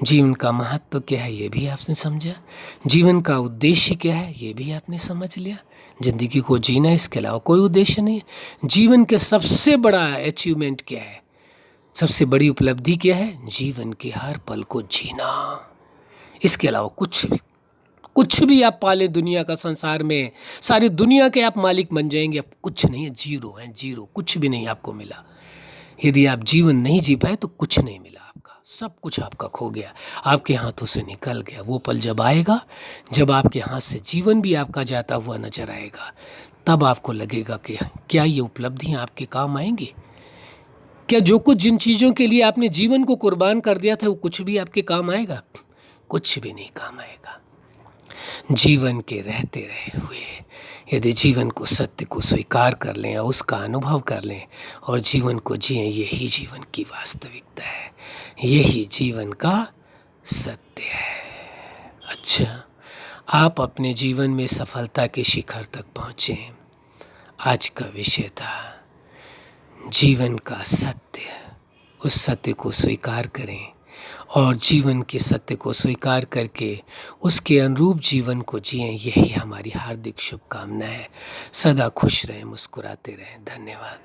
A: जीवन का महत्व क्या है ये भी आपने समझा? जीवन का उद्देश्य क्या है ये भी आपने समझ लिया? जिंदगी को जीना, इसके अलावा कोई उद्देश्य नहीं है। जीवन के सबसे बड़ा अचीवमेंट क्या है? सबसे बड़ी उपलब्धि क्या है? जीवन के हर पल को जीना। इसके अलावा कुछ भी आप पाले दुनिया का, संसार में सारी दुनिया के आप मालिक बन जाएंगे, आप कुछ नहीं है, जीरो है, जीरो, कुछ भी नहीं आपको मिला। यदि आप जीवन नहीं जी पाए तो कुछ नहीं मिला आपका, सब कुछ आपका खो गया, आपके हाथों से निकल गया। वो पल जब आएगा, जब आपके हाथ से जीवन भी आपका जाता हुआ नजर आएगा, तब आपको लगेगा कि क्या ये उपलब्धियां आपके काम आएंगी? क्या जो कुछ, जिन चीज़ों के लिए आपने जीवन को कुर्बान कर दिया था, वो कुछ भी आपके काम आएगा? कुछ भी नहीं काम आएगा। जीवन के रहते रहे हुए यदि जीवन को, सत्य को स्वीकार कर लें और उसका अनुभव कर लें और जीवन को जिएं, यही जीवन की वास्तविकता है, यही जीवन का सत्य है। अच्छा, आप अपने जीवन में सफलता के शिखर तक पहुँचे। आज का विषय था जीवन का सत्य। उस सत्य को स्वीकार करें और जीवन के सत्य को स्वीकार करके उसके अनुरूप जीवन को जिएं, यही हमारी हार्दिक शुभकामना है। सदा खुश रहें, मुस्कुराते रहें। धन्यवाद।